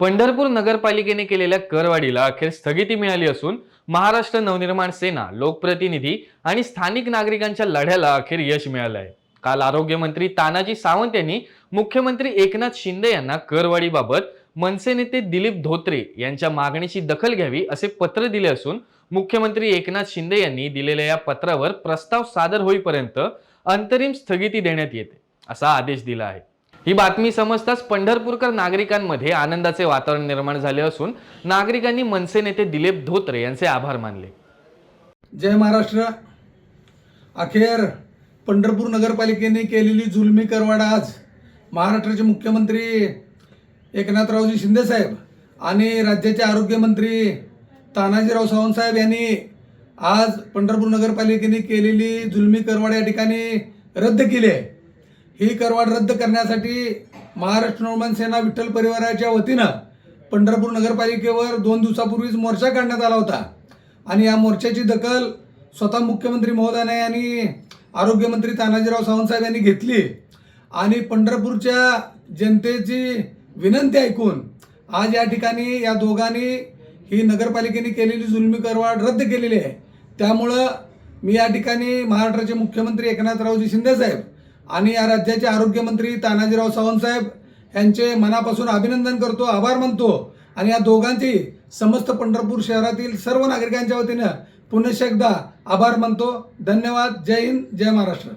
पंढरपूर नगरपालिकेने केलेल्या करवाढीला अखेर स्थगिती मिळाली असून महाराष्ट्र नवनिर्माण सेना, लोकप्रतिनिधी आणि स्थानिक नागरिकांच्या लढ्याला अखेर यश मिळालं आहे। काल आरोग्यमंत्री तानाजी सावंत यांनी मुख्यमंत्री एकनाथ शिंदे यांना करवाढीबाबत मनसे नेते दिलीप धोत्रे यांच्या मागणीची दखल घ्यावी असे पत्र दिले असून मुख्यमंत्री एकनाथ शिंदे यांनी दिलेल्या या पत्रावर प्रस्ताव सादर होईपर्यंत अंतरिम स्थगिती देण्यात येते असा आदेश दिला आहे। ही बातमी समजताच पंढरपूरकर नागरिकांमध्ये आनंदाचे वातावरण निर्माण झाले असून नागरिकांनी मनसे नेते दिलीप धोत्रे यांचे आभार मानले। जय महाराष्ट्र। अखेर पंढरपूर नगरपालिकेने केलेली जुलमी करवाढ आज महाराष्ट्राचे मुख्यमंत्री एकनाथरावजी शिंदे साहेब आणि राज्याचे आरोग्यमंत्री तानाजीराव सावंत साहेब यांनी आज पंढरपूर नगरपालिकेने केलेली जुलमी करवाढ या ठिकाणी रद्द केली आहे। ही करवाढ रद्द करण्यासाठी महाराष्ट्र नवनिर्माण सेना विठ्ठल परिवाराच्या वतीनं पंढरपूर नगरपालिकेवर 2 दिवसापूर्वीच मोर्चा काढण्यात आला होता आणि या मोर्चाची दखल स्वतः मुख्यमंत्री महोदयाने आणि आरोग्यमंत्री तानाजीराव सावंत साहेब यांनी घेतली आणि पंढरपूरच्या जनतेची विनंती ऐकून आज या ठिकाणी या दोघांनी ही नगरपालिकेने केलेली जुलमी करवाढ रद्द केलेली आहे। त्यामुळं मी या ठिकाणी महाराष्ट्राचे मुख्यमंत्री एकनाथरावजी शिंदे साहेब आणि या राज्याचे आरोग्यमंत्री तानाजीराव सावंत साहेब यांचे मनापासून अभिनंदन करतो, आभार मानतो आणि या दोघांची समस्त पंढरपूर शहरातील सर्व नागरिकांच्या वतीनं पुनश्च एकदा आभार मानतो। धन्यवाद। जय हिंद, जय महाराष्ट्र।